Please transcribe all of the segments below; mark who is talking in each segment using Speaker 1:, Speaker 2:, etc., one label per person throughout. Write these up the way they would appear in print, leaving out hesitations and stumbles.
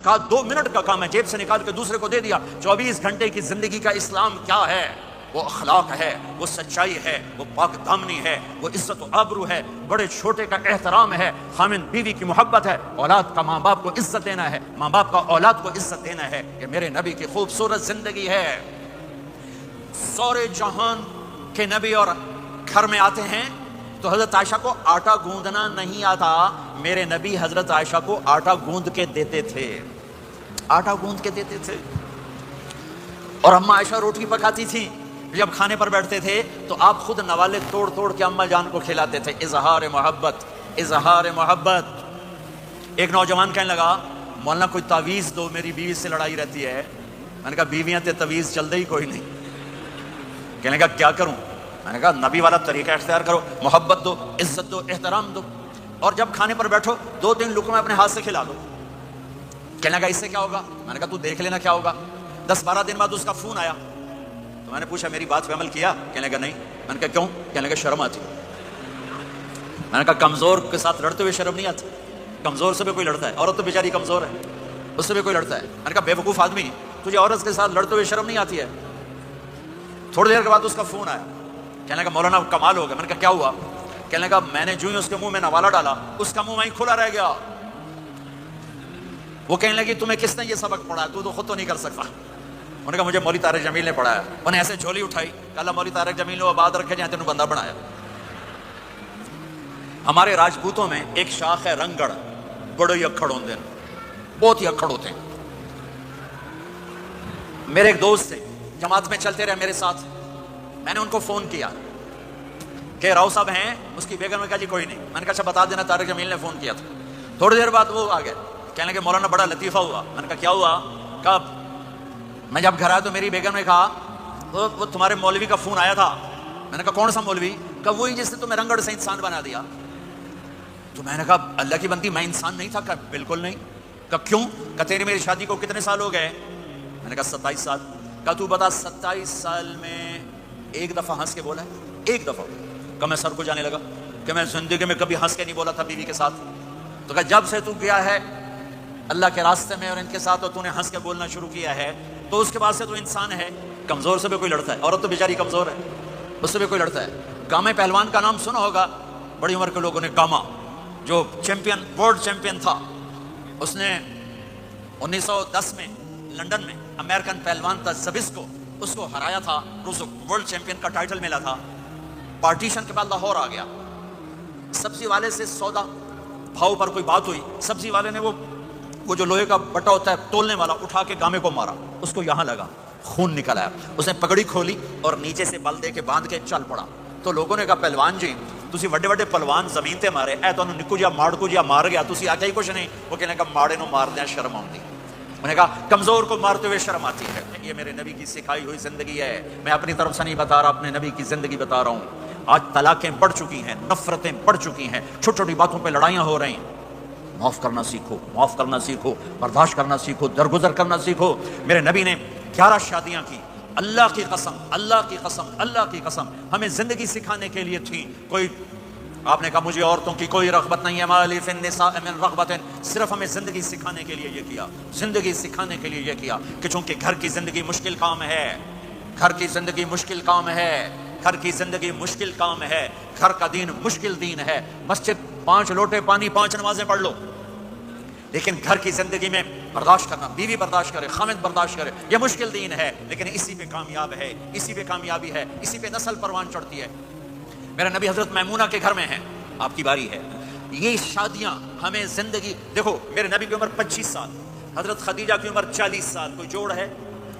Speaker 1: کہا 2 منٹ کا کام ہے، جیب سے نکال کے دوسرے کو دے دیا۔ 24 گھنٹے کی زندگی کا اسلام کیا ہے؟ وہ اخلاق ہے، وہ سچائی ہے، وہ پاک دامنی ہے، وہ عزت و آبرو ہے، بڑے چھوٹے کا احترام ہے، خامن بیوی کی محبت ہے، اولاد کا ماں باپ کو عزت دینا ہے، ماں باپ کا اولاد کو عزت دینا ہے۔ یہ میرے نبی کی خوبصورت زندگی ہے۔ سورے جہان کے نبی اور گھر میں آتے ہیں تو حضرت عائشہ کو آٹا گوندنا نہیں آتا، میرے نبی حضرت عائشہ کو آٹا گوند کے دیتے تھے، آٹا گوند کے دیتے تھے۔ اور اماں عائشہ روٹی پکاتی تھی، جب کھانے پر بیٹھتے تھے تو آپ خود نوالے توڑ توڑ کے اماں جان کو کھلاتے تھے۔ اظہار محبت، اظہار محبت۔ ایک نوجوان کہنے لگا مولانا کوئی تعویذ دو، میری بیوی سے لڑائی رہتی ہے۔ میں نے کہا بیویاں تے تعویذ چل دے ہی کوئی نہیں۔ کہنے لگا کیا کروں؟ میں نے کہا نبی والا طریقہ اختیار کرو، محبت دو، عزت دو، احترام دو، اور جب کھانے پر بیٹھو 2-3 لقمے اپنے ہاتھ سے کھلا دو۔ کہنے لگا اس سے کیا ہوگا؟ میں نے کہا تو دیکھ لینا کیا ہوگا۔ 10-12 دن بعد اس کا فون آیا تو میں نے پوچھا میری بات پہ عمل کیا؟ کہنے لگا نہیں۔ میں نے کہا کیوں؟ کہنے لگا شرم آتی۔ میں نے کہا کمزور کے ساتھ لڑتے ہوئے شرم نہیں آتی؟ کمزور سے بھی کوئی لڑتا ہے، عورت تو بیچاری کمزور ہے، اس سے بھی کوئی لڑتا ہے۔ میں نے کہا بے وقوف آدمی، تجھے عورت کے ساتھ لڑتے ہوئے شرم نہیں آتی ہے؟ تھوڑی دیر کے بعد اس کا فون آیا، کہنے لگا مولانا کمال ہو گیا۔ میں نے کہا کیا ہوا؟ کہنے لگا میں نے جو ہی اس کے منہ میں نوالا ڈالا اس کا منہ وہیں کھلا رہ گیا۔ وہ کہنے لگی تمہیں کس نے یہ سبق پڑھا ہے؟ تو خود تو نہیں کر سکتا۔ انہوں نے کہا مجھے مولوی طارق جمیل نے پڑھایا۔ انہیں ایسے جھولی اٹھائی کہ اللہ مولوی طارق جمیل نے آباد رکھے جہاں تینوں بندہ بنایا۔ ہمارے راجپوتوں میں ایک شاخ ہے رنگڑ، بڑے ہی اکھڑ ہوتے ہیں، بہت ہی اکھڑ ہوتے ہیں۔ میرے ایک دوست تھے، جماعت میں چلتے رہے میرے ساتھ، میں نے ان کو فون کیا کہ راؤ صاحب ہیں، اس کی بیگم نے کہا جی کوئی نہیں۔ میں نے کہا اچھا بتا دینا طارق جمیل نے فون کیا تھا۔ تھوڑی دیر بعد وہ آ گئے، کہنے لگے مولانا بڑا لطیفہ ہوا۔ میں نے کہا کیا ہوا؟ کب؟ میں جب گھر آیا تو میری بیگم نے کہا وہ تمہارے مولوی کا فون آیا تھا۔ میں نے کہا کون سا مولوی؟ کہا وہی جس نے تمہیں رنگڑ سے انسان بنا دیا۔ تو میں نے کہا اللہ کی بندی میں انسان نہیں تھا؟ کہا بالکل نہیں۔ کہا کیوں؟ کہا تیری میری شادی کو کتنے سال ہو گئے؟ میں نے کہا 27 سال۔ کہا تو بتا 27 سال میں ایک دفعہ ہنس کے بولا ہے؟ ایک دفعہ؟ کہ میں سر کو جانے لگا کہ میں زندگی میں کبھی ہنس کے نہیں بولا تھا بیوی کے ساتھ۔ تو کہا جب سے تو گیا ہے اللہ کے راستے میں اور ان کے ساتھ اور تو نے ہنس کے بولنا شروع کیا ہے تو اس کے بعد سے تو انسان ہے۔ کمزور سے بھی کوئی لڑتا ہے، عورت تو بیچاری کمزور ہے، اس سے بھی کوئی لڑتا ہے۔ گامے پہلوان کا نام سنا ہوگا، بڑی عمر کے لوگوں نے۔ گاما جو چیمپئن، ورلڈ چیمپئن تھا، اس نے 1910 میں لندن میں امریکن پہلوان تھا زبسکو، اس کو ہرایا تھا، ورلڈ چیمپئن کا ٹائٹل ملا تھا۔ پارٹیشن کے بعد لاہور آ گیا، سبزی والے سے سودا بھاؤ پر کوئی بات ہوئی، سبزی والے نے وہ جو لوہے کا بٹا ہوتا ہے تولنے والا اٹھا کے گامے کو مارا، اس کو یہاں لگا، خون نکل آیا۔ اس نے پگڑی کھولی اور نیچے سے بل دے کے باندھ کے چل پڑا۔ تو لوگوں نے کہا پہلوان جی تسی وڈے وڈے پہلوان زمین تے مارے، اے تو نکو جیا ماڑ کو جیا مار گیا، تسی آکھیا ہی کچھ نہیں۔ وہ کہنے کا ماڑے نو مار دیا شرم آتی۔ انہوں نے کہا کمزور کو مارتے ہوئے شرم آتی ہے۔ یہ میرے نبی کی سکھائی ہوئی زندگی ہے، میں اپنی طرف سے نہیں بتا رہا، اپنے نبی کی زندگی بتا رہا ہوں۔ آج طلاقیں بڑھ چکی ہیں، نفرتیں بڑھ چکی ہیں، چھوٹی چھوٹی باتوں پہ لڑائیاں ہو رہی ہیں۔ معاف کرنا سیکھو، معاف کرنا سیکھو، برداشت کرنا سیکھو، درگزر کرنا سیکھو۔ میرے نبی نے 11 شادیاں کی، اللہ کی قسم، اللہ کی قسم، اللہ کی قسم ہمیں زندگی سکھانے کے لیے تھی۔ کوئی آپ نے کہا مجھے عورتوں کی کوئی رغبت نہیں ہے، مالی فی النساء من رغبت، صرف ہمیں زندگی سکھانے کے لیے یہ کیا، زندگی سکھانے کے لیے یہ کیا کہ چونکہ گھر کی زندگی مشکل کام ہے، گھر کی زندگی مشکل کام ہے، گھر کی زندگی مشکل کام ہے، گھر کا دین مشکل دین ہے۔ مسجد 5 لوٹے پانی 5 نمازیں پڑھ لو، لیکن گھر کی زندگی میں برداشت کرنا، بیوی برداشت کرے، خامد برداشت کرے، یہ مشکل دین ہے، لیکن اسی پہ کامیاب ہے، اسی پہ کامیابی ہے، اسی پہ نسل پروان چڑھتی ہے۔ میرا نبی حضرت میمونہ کے گھر میں ہے، آپ کی باری ہے۔ یہ شادیاں ہمیں زندگی، دیکھو میرے نبی کی عمر 25 سال، حضرت خدیجہ کی عمر 40 سال، کوئی جوڑ ہے؟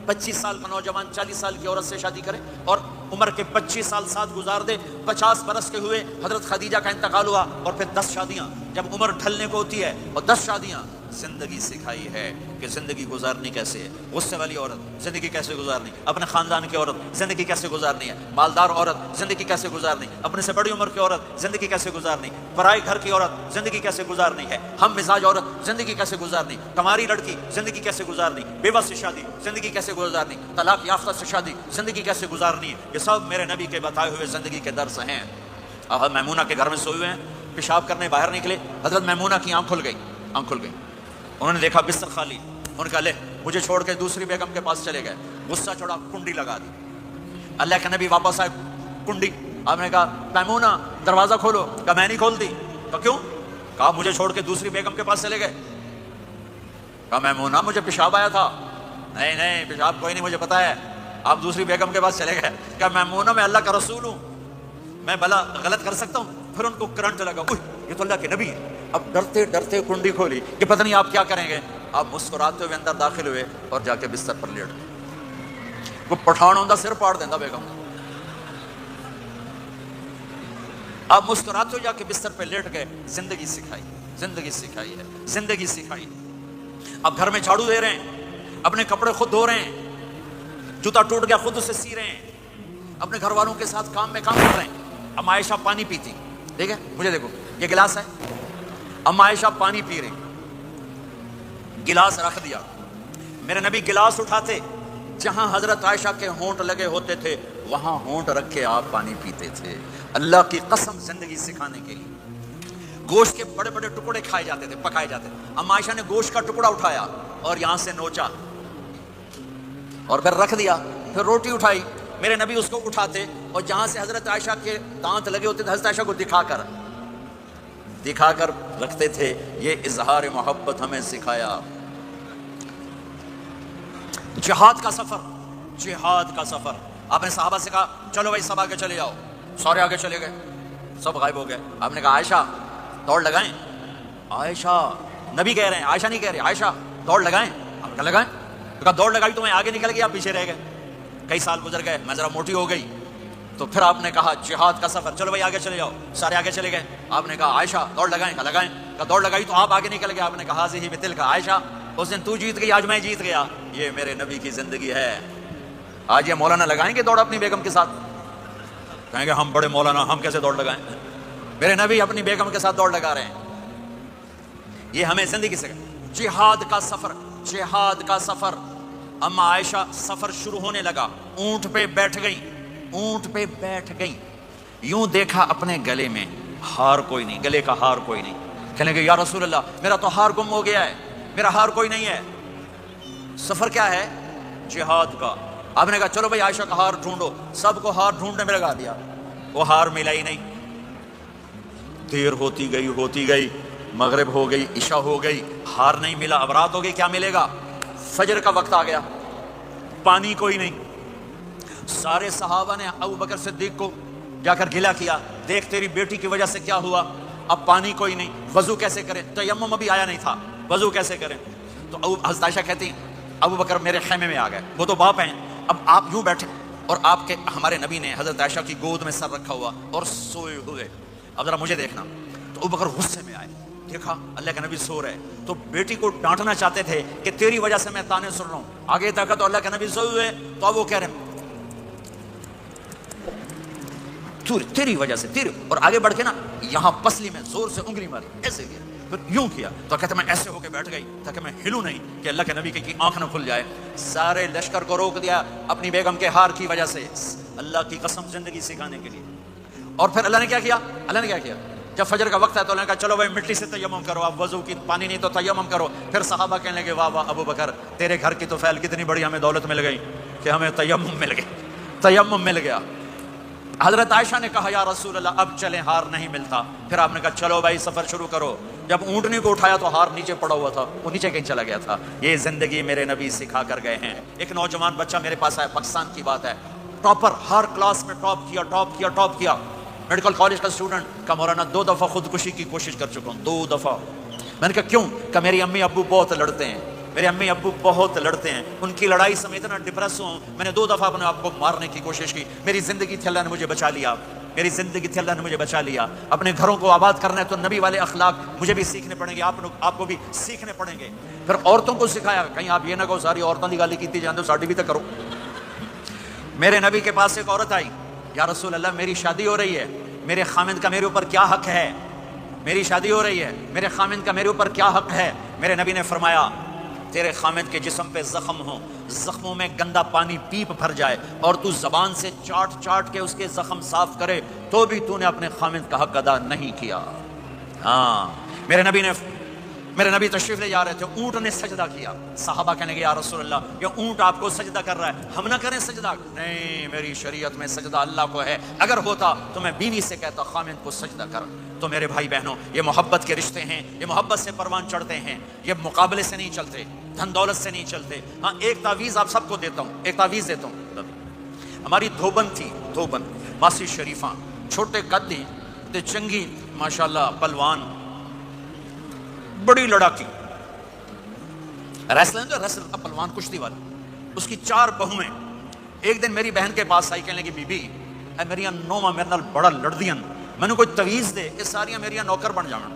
Speaker 1: 25 سال کا نوجوان 40 سال کی عورت سے شادی کرے اور عمر کے 25 سال ساتھ گزار دے۔ 50 برس کے ہوئے حضرت خدیجہ کا انتقال ہوا اور پھر 10 شادیاں، جب عمر ڈھلنے کو ہوتی ہے اور 10 شادیاں۔ زندگی سکھائی ہے کہ زندگی گزارنی کیسے ہے، غصے والی عورت زندگی کیسے گزارنی، اپنے خاندان کی عورت زندگی کیسے گزارنی ہے، مالدار عورت زندگی کیسے گزارنی، اپنے سے بڑی عمر کی عورت زندگی کیسے گزارنی، پرائے گھر کی عورت زندگی کیسے گزارنی ہے، ہم مزاج عورت زندگی کیسے گزارنی، کماری لڑکی زندگی کیسے گزارنی، بیوہ سے شادی زندگی کیسے گزارنی، طلاق یافتہ سے شادی زندگی کیسے گزارنی ہے، یہ سب میرے نبی کے بتائے ہوئے زندگی کے درس ہیں۔ آپ میمونہ کے گھر میں سوئے ہوئے ہیں، پیشاب کرنے باہر نکلے، حضرت میمونہ کی آنکھ کھل گئی، آنکھ کھل گئی۔ انہوں نے دیکھا بستر خالی، انہوں نے کہا لے مجھے چھوڑ کے دوسری بیگم کے پاس چلے گئے، غصہ چڑھا، کنڈی لگا دی۔ اللہ کے نبی واپس آئے، کنڈی، آپ نے کہا میمونہ دروازہ کھولو، کہا میں نہیں کھولتی، کہا کیوں؟ کہا مجھے چھوڑ کے دوسری بیگم کے پاس چلے گئے۔ کہا میمونہ مجھے پیشاب آیا تھا۔ نہیں نہیں پیشاب کوئی نہیں، مجھے پتا ہے، آپ دوسری بیگم کے پاس چلے گئے۔ کہا میمونہ میں اللہ کا رسول ہوں، میں بھلا غلط کر سکتا ہوں؟ پھر ان کو کرنٹ لگا، اوہ یہ تو اللہ کے نبی ہے۔ اب ڈرتے ڈرتے کنڈی کھولی کہ پتہ نہیں آپ کیا کریں گے۔ آپ مسکراتے ہوئے اندر داخل ہوئے اور جا کے بستر پر لیٹ گئے۔ وہ پٹھان ہوندہ سر پاڑ دیندہ بیگم۔ آپ مسکراتے ہوئے جا کے بستر پہ لیٹ گئے۔ زندگی سکھائی، زندگی سکھائی ہے، زندگی سکھائی۔ اب گھر میں جھاڑو دے رہے ہیں، اپنے کپڑے خود دھو رہے ہیں، جوتا ٹوٹ گیا خود اسے سی رہے ہیں، اپنے گھر والوں کے ساتھ کام میں کام کر رہے ہیں۔ ام عائشہ پانی پیتی، ٹھیک ہے، مجھے دیکھو یہ گلاس ہے، ام عائشہ پانی پی رہی، گلاس رکھ دیا۔ میرے نبی گلاس اٹھاتے، جہاں حضرت عائشہ کے ہونٹ لگے ہوتے تھے وہاں ہونٹ رکھ کے آپ پانی پیتے تھے۔ اللہ کی قسم زندگی سکھانے کے لیے۔ گوشت کے بڑے بڑے ٹکڑے کھائے جاتے تھے، پکائے جاتے تھے۔ ام عائشہ نے گوشت کا ٹکڑا اٹھایا اور یہاں سے نوچا اور پھر رکھ دیا، پھر روٹی اٹھائی، میرے نبی اس کو اٹھاتے اور جہاں سے حضرت عائشہ کے دانت لگے ہوتے تھے حضرت عائشہ کو دکھا کر رکھتے تھے۔ یہ اظہار محبت ہمیں سکھایا۔ جہاد کا سفر، جہاد کا سفر۔ آپ نے صحابہ سے کہا چلو بھائی سب آگے چلے جاؤ، سارے آگے چلے گئے، سب غائب ہو گئے۔ آپ نے کہا عائشہ دوڑ لگائیں، عائشہ، نبی کہہ رہے ہیں، عائشہ نہیں کہہ رہے، عائشہ دوڑ لگائیں۔ آپ نے کہا لگائیں، تو کہا دوڑ لگائی تو میں آگے نکل گیا، آپ پیچھے رہ گئے۔ کئی سال گزر گئے، میں ذرا موٹی ہو گئی، تو پھر آپ نے کہا جہاد کا سفر، چلو بھائی آگے چلے جاؤ، سارے آگے چلے گئے۔ آپ نے کہا عائشہ دوڑ لگائیں، کہا لگائیں، کہا دوڑ لگائی تو آپ آگے نکل گئے۔ آپ نے کہا حاضی بتل کا، عائشہ اس دن تو جیت گئی، آج میں جیت گیا۔ یہ میرے نبی کی زندگی ہے۔ آج یہ مولانا لگائیں گے دوڑ اپنی بیگم کے ساتھ؟ کہیں گے ہم بڑے مولانا، ہم کیسے دوڑ لگائیں؟ میرے نبی اپنی بیگم کے ساتھ دوڑ لگا رہے ہیں۔ یہ ہمیں زندگی سے جہاد کا سفر، جہاد کا سفر۔ اما عائشہ سفر شروع ہونے لگا، اونٹ پہ بیٹھ گئی، اونٹ پہ بیٹھ گئی، یوں دیکھا اپنے گلے میں ہار کوئی نہیں، گلے کا ہار کوئی نہیں۔ کہنے لگے یا رسول اللہ میرا تو ہار گم ہو گیا ہے، میرا ہار کوئی نہیں ہے۔ سفر کیا ہے؟ جہاد کا۔ آپ نے کہا چلو بھائی عائشہ کا ہار ڈھونڈو، سب کو ہار ڈھونڈنے میں لگا دیا، وہ ہار ملا ہی نہیں۔ دیر ہوتی گئی، مغرب ہو گئی، عشاء ہو گئی، ہار نہیں ملا، اب رات ہو گئی، کیا ملے گا؟ فجر کا وقت آ گیا، پانی کوئی نہیں۔ سارے صحابہ نے ابو بکر صدیق کو جا کر گلہ کیا، دیکھ تیری بیٹی کی وجہ سے کیا ہوا، اب پانی کوئی نہیں، وضو کیسے کریں؟ تیمم ابھی آیا نہیں تھا، وضو کیسے کریں؟ تو حضرت عائشہ کہتی ابو بکر میرے خیمے میں آ گئے، وہ تو باپ ہیں، اب آپ یوں بیٹھے اور آپ کے ہمارے نبی نے حضرت عائشہ کی گود میں سر رکھا ہوا اور سوئے ہوئے، اب ذرا مجھے دیکھنا۔ تو ابو بکر غصے میں آئے، دیکھا اللہ کے نبی سو رہے، تو بیٹی کو ڈانٹنا چاہتے تھے کہ تیری وجہ سے میں تانے سن رہا ہوں، آگے دیکھا تو اللہ کے نبی سوئے ہوئے، تو اب وہ کہہ رہے ہیں تیری وجہ سے، تیری، اور آگے بڑھ کے نا یہاں پسلی میں زور سے انگلی ماری، ایسے کیا، پھر یوں کیا، تو کہتے میں ایسے ہو کے بیٹھ گئی تاکہ میں ہلوں نہیں کہ اللہ کے نبی کی آنکھ نہ کھل جائے۔ سارے لشکر کو روک دیا اپنی بیگم کے ہار کی وجہ سے، اللہ کی قسم زندگی سکھانے کے لیے۔ اور پھر اللہ نے کیا کیا؟ اللہ نے کیا کیا؟ جب فجر کا وقت ہے تو اللہ نے کہا چلو بھائی مٹی سے تیمم کرو، آپ وضو کی پانی نہیں تو تیمم کرو۔ پھر صحابہ کہنے لگے واہ واہ ابو بکر تیرے گھر کی تو فعل کتنی بڑی ہمیں دولت مل گئی کہ ہمیں تیمم مل گئی، تیمم مل گیا۔ حضرت عائشہ نے کہا یا رسول اللہ اب چلیں، ہار نہیں ملتا۔ پھر آپ نے کہا چلو بھائی سفر شروع کرو۔ جب اونٹنی کو اٹھایا تو ہار نیچے پڑا ہوا تھا، وہ نیچے کہیں چلا گیا تھا۔ یہ زندگی میرے نبی سکھا کر گئے ہیں۔ ایک نوجوان بچہ میرے پاس آیا، پاکستان کی بات ہے، ٹاپر، ہر کلاس میں ٹاپ کیا، میڈیکل کالج کا اسٹوڈنٹ، کا مولانا 2 دفعہ خودکشی کی کوشش کر چکا ہوں، 2 دفعہ۔ میں نے کہا کیوں؟ کہ میری امی ابو بہت لڑتے ہیں، میرے امی ابو بہت لڑتے ہیں، ان کی لڑائی سے میں اتنا ڈپریس ہوں، میں نے 2 دفعہ اپنے آپ کو مارنے کی کوشش کی۔ میری زندگی تھی اللہ نے مجھے بچا لیا، میری زندگی تھی اللہ نے مجھے بچا لیا۔ اپنے گھروں کو آباد کرنا ہے تو نبی والے اخلاق مجھے بھی سیکھنے پڑیں گے، آپ کو بھی سیکھنے پڑیں گے۔ پھر عورتوں کو سکھایا، کہیں آپ یہ نہ کہو ساری عورتوں کی گالی کیتی جاندے، ساڈی بھی تو کرو۔ میرے نبی کے پاس ایک عورت آئی، یا رسول اللہ میری شادی ہو رہی ہے، میرے خامند کا میرے اوپر کیا حق ہے؟ میری شادی ہو رہی ہے، میرے خامند کا میرے اوپر کیا حق ہے؟ میرے نبی نے فرمایا تیرے خامند کے جسم پہ زخم ہوں، زخموں میں گندا پانی پیپ بھر جائے اور تو زبان سے چاٹ کے اس کے زخم صاف کرے تو بھی تو نے اپنے خامند کا حق ادا نہیں کیا۔ ہاں میرے نبی نے میرے نبی تشریف لے جا رہے تھے، اونٹ نے سجدہ کیا، صحابہ کہنے کہ یا رسول اللہ یہ اونٹ آپ کو سجدہ کر رہا ہے، ہم نہ کریں سجدہ؟ نہیں، میری شریعت میں سجدہ اللہ کو ہے، اگر ہوتا تو میں بیوی سے کہتا خامند کو سجدہ کر۔ تو میرے بھائی بہنوں، یہ محبت کے رشتے ہیں، یہ محبت سے پروان چڑھتے ہیں، یہ مقابلے سے نہیں چلتے، دھن دولت سے نہیں چلتے۔ ہاں ایک تعویذ آپ سب کو دیتا ہوں، ایک تعویذ دیتا ہوں۔ ہماری دھوبن تھی، دھوبن ماسی شریفہ، چھوٹے قدی تے چنگی ماشاءاللہ پلوان، بڑی لڑاکی، ریسلر پلوان کشتی والا، اس کی 4 بہویں۔ ایک دن میری بہن کے پاس آئی، کہنے لگی بی بی اے میری نوواں میرے نال بڑا لڑدیاں، میں نے کوئی تعویذ دے کہ ساریاں میری نوکر بن جاؤں۔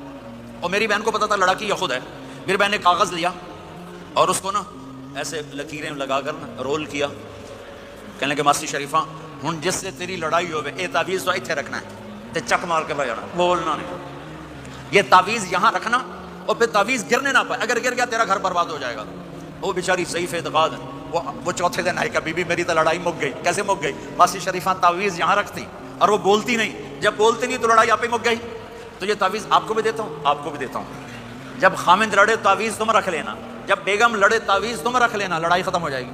Speaker 1: اور میری بہن کو پتا تھا لڑاکی یہ خود ہے۔ میری بہن نے کاغذ لیا اور اس کو نا ایسے لکیریں لگا کر نا رول کیا، کہنے لگے ماسی شریفہ ہن جس سے تیری لڑائی ہوئے اے تعویذ تو ایتھے رکھنا ہے تے چک مار کے بھائی جانا، بولنا نہیں، یہ تعویذ یہاں رکھنا، اور پھر تعویذ گرنے نہ پائے، اگر گر گیا تیرا گھر برباد ہو جائے گا۔ وہ بیچاری ضعیف اعتقاد ہے، وہ چوتھے دن آئی کہ بی بی میری تو لڑائی مک گئی۔ کیسے مک گئی؟ ماسی شریفہ تعویذ یہاں رکھتی اور وہ بولتی نہیں، جب بولتی نہیں تو لڑائی آپ ہی مک گئی۔ تو یہ تعویذ آپ کو بھی دیتا ہوں، آپ کو بھی دیتا ہوں، جب خامند لڑے تعویذ تم رکھ لینا، جب بیگم لڑے تعویذ تم رکھ لینا، لڑائی ختم ہو جائے گی۔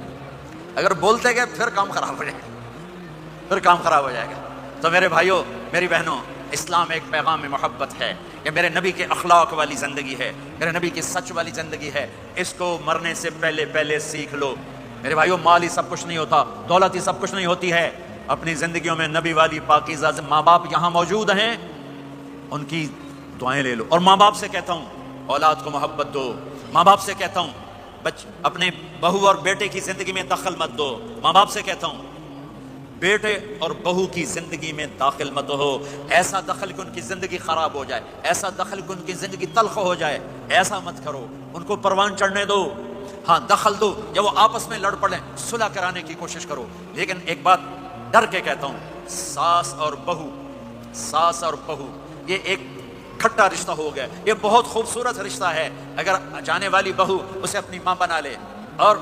Speaker 1: اگر بولتے گئے پھر کام خراب ہو جائے گا، پھر کام خراب ہو جائے گا۔ تو میرے بھائیوں، میری بہنوں، اسلام ایک پیغام محبت ہے، یہ میرے نبی کے اخلاق والی زندگی ہے، میرے نبی کی سچ والی زندگی ہے، اس کو مرنے سے پہلے سیکھ لو۔ میرے بھائیوں، مال ہی سب کچھ نہیں ہوتا، دولت ہی سب کچھ نہیں ہوتی ہے، اپنی زندگیوں میں نبی والی پاکیزہ ماں باپ یہاں موجود ہیں، ان کی دعائیں لے لو۔ اور ماں باپ سے کہتا ہوں اولاد کو محبت دو، ماں باپ سے کہتا ہوں اپنے بہو اور بیٹے کی زندگی میں دخل مت دو، ماں باپ سے کہتا ہوں بیٹے اور بہو کی زندگی میں داخل مت ہو، ایسا دخل کہ ان کی زندگی خراب ہو جائے، ایسا دخل کہ ان کی زندگی تلخ ہو جائے، ایسا مت کرو، ان کو پروان چڑھنے دو۔ ہاں دخل دو، جب وہ آپس میں لڑ پڑیں صلح کرانے کی کوشش کرو، لیکن ایک بات ڈر کے کہتا ہوں، ساس اور بہو یہ ایک کھٹا رشتہ ہو گیا، یہ بہت خوبصورت رشتہ ہے، اگر جانے والی بہو اسے اپنی ماں بنا لے اور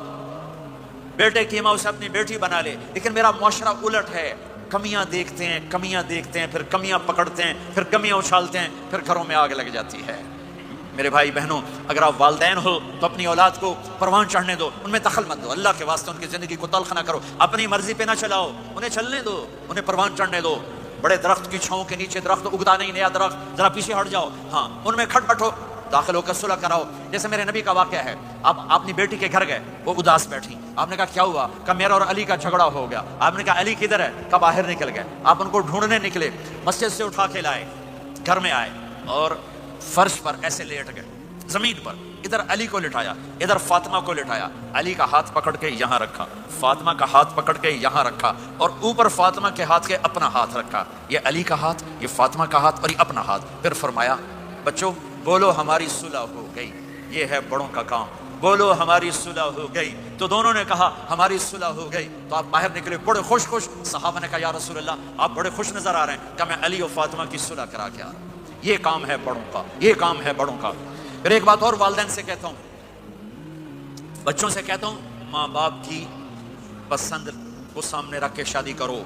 Speaker 1: بیٹے کی ماں اسے اپنی بیٹی بنا لے، لیکن میرا معاشرہ الٹ ہے، کمیاں دیکھتے ہیں، پھر کمیاں پکڑتے ہیں، پھر کمیاں اچھالتے ہیں، پھر گھروں میں آگ لگ جاتی ہے۔ میرے بھائی بہنوں، اگر آپ والدین ہو تو اپنی اولاد کو پروان چڑھنے دو، ان میں دخل مت دو، اللہ کے واسطے ان کی زندگی کو تلخ نہ کرو، اپنی مرضی پہ نہ چلاؤ، انہیں چلنے دو، انہیں پروان چڑھنے دو۔ بڑے درخت کی چھاؤں کے نیچے درخت اگتا نہیں، نیا درخت، ذرا پیچھے ہٹ جاؤ، ہاں ان میں کھٹ پٹ ہو، داخل ہو کر صلح کراؤ۔ جیسے میرے نبی کا واقعہ ہے، آپ اپنی بیٹی کے گھر گئے، وہ اداس بیٹھی، آپ نے کہا کیا ہوا؟ کہ میرا اور علی کا جھگڑا ہو گیا۔ آپ نے کہا علی کدھر ہے؟ کہ باہر نکل گئے۔ آپ ان کو ڈھونڈنے نکلے، مسجد سے اٹھا کے لائے، گھر میں آئے اور فرش پر ایسے لیٹ گئے، زمین پر، ادھر علی کو لٹایا، ادھر فاطمہ کو لٹایا، علی کا ہاتھ پکڑ کے یہاں رکھا، فاطمہ کا ہاتھ پکڑ کے یہاں رکھا، اور اوپر فاطمہ کے ہاتھ کے اپنا ہاتھ رکھا، یہ علی کا ہاتھ، یہ فاطمہ کا ہاتھ اور یہ اپنا ہاتھ۔ پھر فرمایا بچوں بولو ہماری صلح ہو گئی، یہ ہے بڑوں کا کام، بولو ہماری صلح ہو گئی۔ تو دونوں نے کہا ہماری صلح ہو گئی، تو آپ باہر نکلے بڑے خوش۔ صحابہ نے کہا یا رسول اللہ آپ بڑے خوش نظر آ رہے ہیں، کہ میں علی اور فاطمہ کی صلح کرا کے آ رہا ہوں، یہ کام ہے بڑوں کا، یہ کام ہے بڑوں کا۔ پھر ایک بات اور والدین سے کہتا ہوں، بچوں سے کہتا ہوں، ماں باپ کی پسند کو سامنے رکھ کے شادی کرو۔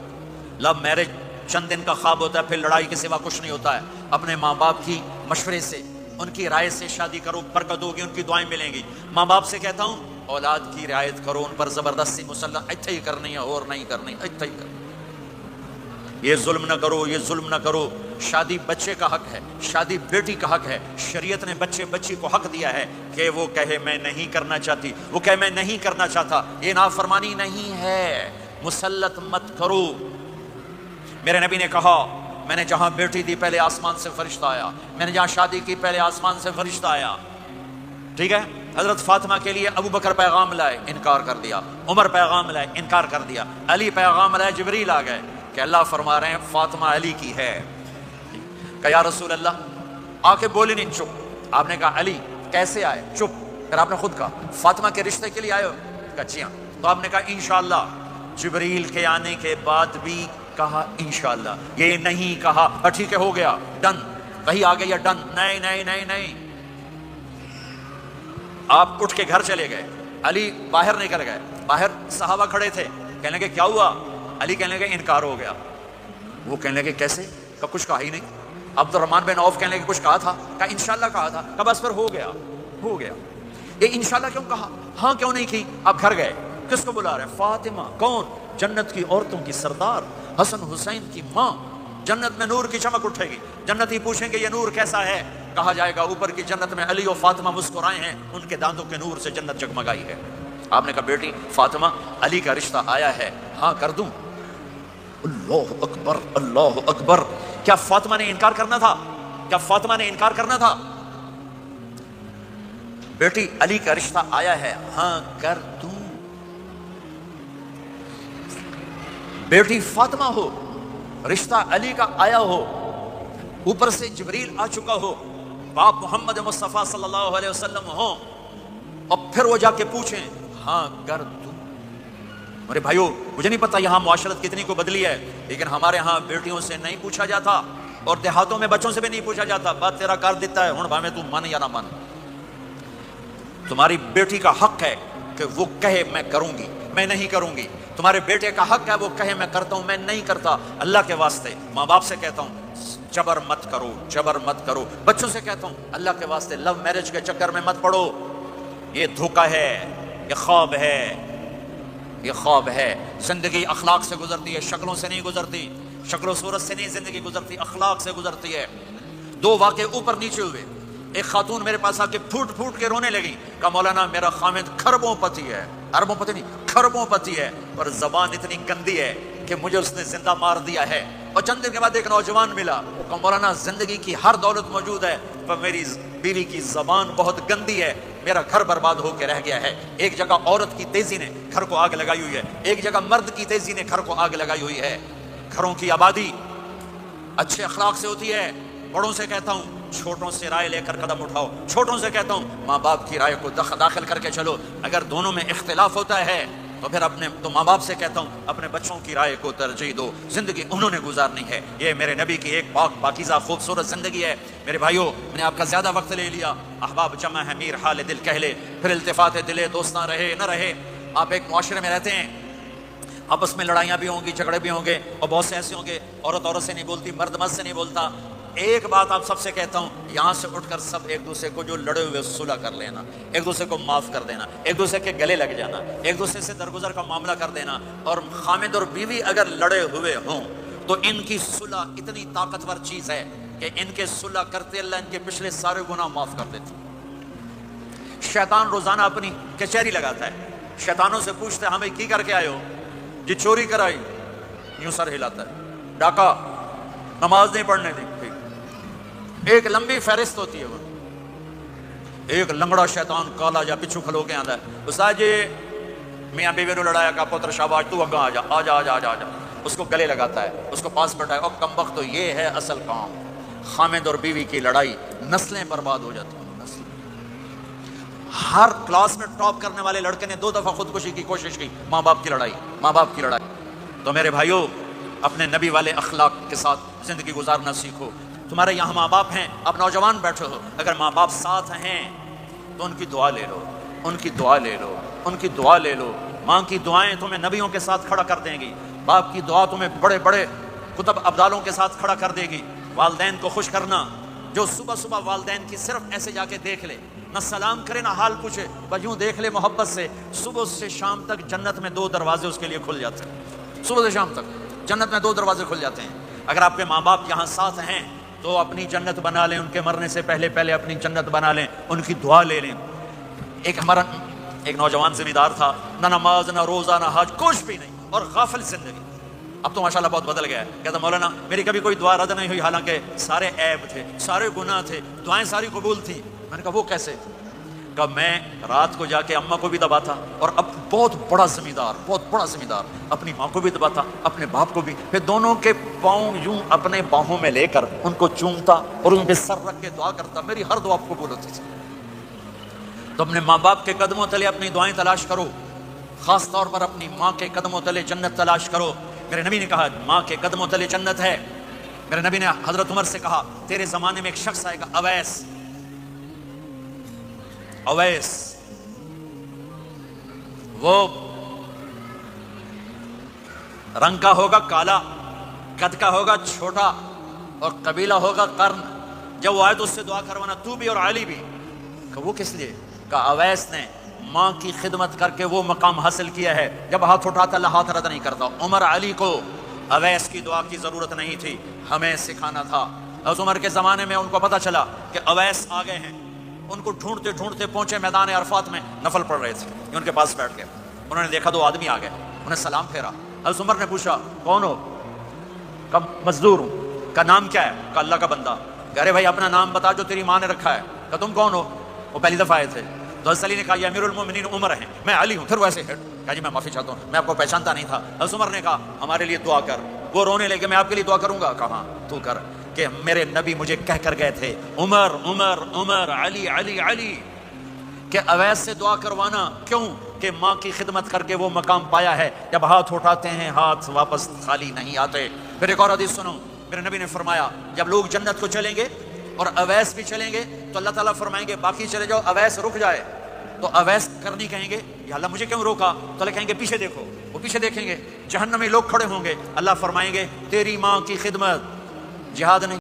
Speaker 1: لو میرج چند دن کا خواب ہوتا ہے، پھر لڑائی کے سوا کچھ نہیں ہوتا ہے۔ اپنے ماں باپ کی مشورے سے، ان کی رائے سے شادی کرو، برکت ہوگی، ان کی دعائیں ملیں گی۔ ماں باپ سے کہتا ہوں اولاد کی رعایت کرو، ان پر زبردستی مسلط ایتھے ہی کرنی ہے اور نہیں کرنی، ایتھے ہی کرنی، یہ ظلم نہ کرو، یہ ظلم نہ کرو۔ شادی بچے کا حق ہے، شادی بیٹی کا حق ہے، شریعت نے بچی کو حق دیا ہے کہ وہ کہے میں نہیں کرنا چاہتی، وہ کہے میں نہیں کرنا چاہتا، یہ نافرمانی نہیں ہے، مسلط مت کرو۔ میرے نبی نے کہا میں نے جہاں بیٹی دی پہلے آسمان سے فرشتہ آیا، میں نے جہاں شادی کی پہلے آسمان سے فرشتہ آیا، ٹھیک ہے۔ حضرت فاطمہ کے لیے ابو بکر پیغام لائے، انکار کر دیا، عمر پیغام لائے، انکار کر دیا، علی پیغام لائے، جبریل آ گئے کہ اللہ فرما رہے ہیں فاطمہ علی کی ہے۔ کہ یا رسول اللہ آ کے بولے نہیں، چپ۔ آپ نے کہا علی کیسے آئے؟ چپ۔ پھر آپ نے خود کہا فاطمہ کے رشتے کے لیے آئے ہو؟ کہا جی ہاں۔ تو آپ نے کہا انشاءاللہ۔ جبریل کے آنے کے بعد بھی کہا انشاءاللہ، یہ نہیں کہا ٹھیک ہے ہو گیا ڈن، وہی آ گئی ڈن، نہیں نہیں نہیں نہیں۔ آپ اٹھ کے گھر چلے گئے، علی باہر نکل گئے، باہر صحابہ کھڑے تھے، کہنے لگے کیا ہوا؟ علی کہنے لگے انکار ہو گیا۔ وہ کہنے لگے کیسے؟ کہ کچھ کہا ہی نہیں۔ عبد الرحمن بن عوف کہنے لگے کچھ کہا تھا؟ کہا انشاءاللہ کہا تھا۔ کہا بس پھر ہو گیا۔ ہو گیا. یہ انشاءاللہ کیوں کہا, ہاں کیوں نہیں کی؟ اب گھر گئے, کس کو بلا رہے؟ فاطمہ. کون؟ جنت کی عورتوں کی سردار, حسن حسین کی ماں. جنت میں نور کی چمک اٹھے گی. جنتی پوچھیں گے یہ نور کیسا ہے؟ کہا جائے گا اوپر کی جنت میں علی و فاطمہ مسکرائے ہیں, ان کے دانتوں کے نور سے جنت جگمگائی ہے. آپ نے کہا بیٹی فاطمہ, علی کا رشتہ آیا ہے, ہاں کر دوں؟ اللہ اکبر, اللہ اکبر. کیا فاطمہ نے انکار کرنا تھا؟ کیا فاطمہ نے انکار کرنا تھا؟ بیٹی علی کا رشتہ آیا ہے, ہاں کر دوں. بیٹی فاطمہ ہو, رشتہ علی کا آیا ہو, اوپر سے جبریل آ چکا ہو, باپ محمد مصطفیٰ صلی اللہ علیہ وسلم ہو, اور پھر وہ جا کے پوچھیں ہاں کر دوں. میرے بھائیو, مجھے نہیں پتا یہاں معاشرت کتنی کو بدلی ہے, لیکن ہمارے ہاں بیٹیوں سے نہیں پوچھا جاتا, اور دیہاتوں میں بچوں سے بھی نہیں پوچھا جاتا. بات تیرا کر دیتا ہے, ہن بھاویں تو من یا نہ من. تمہاری بیٹی کا حق ہے کہ وہ کہے میں کروں گی, میں نہیں کروں گی. تمہارے بیٹے کا حق ہے وہ کہے میں کرتا ہوں, میں نہیں کرتا. اللہ کے واسطے ماں باپ سے کہتا ہوں جبر مت کرو, جبر مت کرو. بچوں سے کہتا ہوں اللہ کے واسطے لو میرج کے چکر میں مت پڑو. یہ دھوکہ ہے, یہ خواب ہے, یہ خواب ہے. زندگی اخلاق سے گزرتی ہے, شکلوں سے نہیں گزرتی. شکل و صورت سے نہیں زندگی گزرتی, اخلاق سے گزرتی ہے. دو واقعے اوپر نیچے ہوئے. ایک خاتون میرے پاس آ کے پھوٹ پھوٹ کے رونے لگی, کہا مولانا میرا خامد کھربوں پتی ہے, اربوں پتی نہیں کھربوں پتی ہے, پر زبان اتنی گندی ہے کہ مجھے اس نے زندہ مار دیا ہے. اور چند دن کے بعد ایک نوجوان ملا, وہ کہا مولانا زندگی کی ہر دولت موجود ہے, پر میری بیوی کی زبان بہت گندی ہے, میرا گھر برباد ہو کے رہ گیا ہے. ایک جگہ عورت کی تیزی نے گھر کو آگ لگائی ہوئی ہے, ایک جگہ مرد کی تیزی نے گھر کو آگ لگائی ہوئی ہے. گھروں کی آبادی اچھے اخلاق سے ہوتی ہے. بڑوں سے کہتا ہوں چھوٹوں سے رائے لے کر قدم اٹھاؤ. چھوٹوں سے کہتا ہوں ماں باپ کی رائے کو داخل کر کے چلو. اگر دونوں میں اختلاف ہوتا ہے تو پھر تو ماں باپ سے کہتا ہوں اپنے بچوں کی رائے کو ترجیح دو. زندگی انہوں نے گزارنی ہے. یہ میرے نبی کی ایک پاکیزہ خوبصورت زندگی ہے. میرے بھائیوں, میں نے آپ کا زیادہ وقت لے لیا. احباب جمع ہے, میر حال دل کہہ لے, پھر التفات دل دوست نہ رہے نہ رہے. آپ ایک معاشرے میں رہتے ہیں, آپس میں لڑائیاں بھی ہوں گی, جھگڑے بھی ہوں گے, اور بہت سے ایسے ہوں گے عورت عورت سے نہیں بولتی, مرد مرد سے نہیں بولتا. ایک بات آپ سب سے کہتا ہوں, یہاں سے اٹھ کر سب ایک دوسرے کو جو لڑے ہوئے صلح کر لینا, ایک دوسرے کو معاف کر دینا, ایک دوسرے کے گلے لگ جانا, ایک دوسرے سے درگزر کا معاملہ کر دینا. اور خامد اور بیوی اگر لڑے ہوئے ہوں تو ان کی صلح اتنی طاقتور چیز ہے کہ ان کے صلح کرتے اللہ ان کے پچھلے سارے گناہ معاف کر دیتے. شیطان روزانہ اپنی کچہری لگاتا ہے, شیطانوں سے پوچھتے ہمیں کی کر کے آئے ہو؟ جی چوری کرائی, یوں سر ہلاتا ہے. ڈاکہ, نماز نہیں پڑھنے دی. ایک لمبی فہرست ہوتی ہے. وہ ایک لنگڑا شیطان کالا جا پچھو کھلو کے آتا ہے, استاد جی میاں بیوی نے لڑایا, کا پتر شاباش تو اگا آجا آجا آجا آجا آجا. اس کو گلے لگاتا ہے, اس کو پاس بٹھائے. اور کمبخت تو یہ ہے اصل کام. خامد اور بیوی کی لڑائی, نسلیں برباد ہو جاتی ہیں. ہر کلاس میں ٹاپ کرنے والے لڑکے نے 2 دفعہ خودکشی کی کوشش کی. ماں باپ کی لڑائی, ماں باپ کی لڑائی. تو میرے بھائیوں, اپنے نبی والے اخلاق کے ساتھ زندگی گزارنا سیکھو. تمہارے یہاں ماں باپ ہیں, آپ نوجوان بیٹھے ہو, اگر ماں باپ ساتھ ہیں تو ان کی دعا لے لو, ان کی دعا لے لو, ان کی دعا لے لو. ماں کی دعائیں تمہیں نبیوں کے ساتھ کھڑا کر دیں گی, باپ کی دعا تمہیں بڑے بڑے کتب ابدالوں کے ساتھ کھڑا کر دے گی. والدین کو خوش کرنا, جو صبح صبح والدین کی صرف ایسے جا کے دیکھ لے, نہ سلام کرے نہ حال پوچھے, بس یوں دیکھ لے محبت سے, صبح سے شام تک جنت میں 2 دروازے اس کے لیے کھل جاتے ہیں. صبح سے شام تک جنت میں 2 دروازے کھل جاتے ہیں. اگر آپ کے ماں باپ یہاں ساتھ ہیں تو اپنی جنت بنا لیں, ان کے مرنے سے پہلے اپنی جنت بنا لیں, ان کی دعا لے لیں. ایک نوجوان زمیندار تھا, نہ نماز نہ روزہ نہ حج, کچھ بھی نہیں, اور غافل زندگی. اب تو ماشاءاللہ بہت بدل گیا ہے. کہتا مولانا میری کبھی کوئی دعا رد نہیں ہوئی, حالانکہ سارے عیب تھے, سارے گناہ تھے, دعائیں ساری قبول تھیں. میں نے کہا وہ کیسے؟ کہ میں رات کو جا کے اماں کو بھی دباتا, اور اب بہت بڑا زمیندار اپنی ماں کو بھی دباتا, اپنے باپ کو بھی, پھر دونوں کے پاؤں یوں اپنے باہوں میں لے کر ان کو چومتا اور ان پہ سر رکھ کے دعا کرتا. میری ہر دعا قبول ہوتی تھی. تو اپنے ماں باپ کے قدموں تلے اپنی دعائیں تلاش کرو, خاص طور پر اپنی ماں کے قدموں تلے جنت تلاش کرو. میرے نبی نے کہا ماں کے قدموں تلے جنت ہے. میرے نبی نے حضرت عمر سے کہا تیرے زمانے میں ایک شخص آئے گا, اویس, وہ رنگ کا ہوگا کالا, قد کا ہوگا چھوٹا, اور قبیلہ ہوگا قرن. جب وہ آئے تو اس سے دعا کروانا, تو بھی اور علی بھی. کہ وہ کس لیے؟ کہ اویس نے ماں کی خدمت کر کے وہ مقام حاصل کیا ہے، جب ہاتھ اٹھاتا اللہ ہاتھ رد نہیں کرتا۔ عمر علی کو اویس کی دعا کی ضرورت نہیں تھی، ہمیں سکھانا تھا۔ اس عمر کے زمانے میں ان کو پتہ چلا کہ اویس آ گئے ہیں، ان کو ڈھونڈتے ڈھونڈتے پہنچے میدان عرفات میں، نفل پڑھ رہے تھے، یہ ان کے پاس بیٹھ گئے، انہوں نے دیکھا 2 آدمی آ گئے، انہیں سلام پھیرا۔ حضرت عمر نے پوچھا کون ہو؟ کب مزدور ہوں۔ کا نام کیا ہے؟ کا اللہ کا بندہ۔ کہہ رہے بھائی اپنا نام بتا جو تیری ماں نے رکھا ہے۔ کہ تم کون ہو؟ وہ پہلی دفعہ آئے تھے۔ تو حضرت علی نے کہا یہ امیر المومنین عمر ہیں، میں علی ہوں۔ پھر وہ ایسے کہا جی میں معافی چاہتا ہوں، میں آپ کو پہچانتا نہیں تھا۔ حضرت عمر نے کہا ہمارے لیے دعا کر۔ وہ رونے لگے، میں آپ کے لیے دعا کروں گا؟ کہا تو کر، کہ میرے نبی مجھے کہہ کر گئے تھے عمر عمر عمر، علی علی علی، کہ اویس سے دعا کروانا کیوں؟ کہ ماں کی خدمت کر کے وہ مقام پایا ہے، جب ہاتھ اٹھاتے ہیں ہاتھ واپس خالی نہیں آتے۔ پھر ایک اور حدیث سنو، میرے نبی نے فرمایا جب لوگ جنت کو چلیں گے اور اویس بھی چلیں گے تو اللہ تعالیٰ فرمائیں گے باقی چلے جاؤ، اویس رک جائے۔ تو اویس کرنی کہیں گے یا اللہ مجھے کیوں روکا؟ تو اللہ کہیں گے پیچھے دیکھو، وہ پیچھے دیکھیں گے، جہنم میں لوگ کھڑے ہوں گے، اللہ فرمائیں گے تیری ماں کی خدمت جہاد نہیں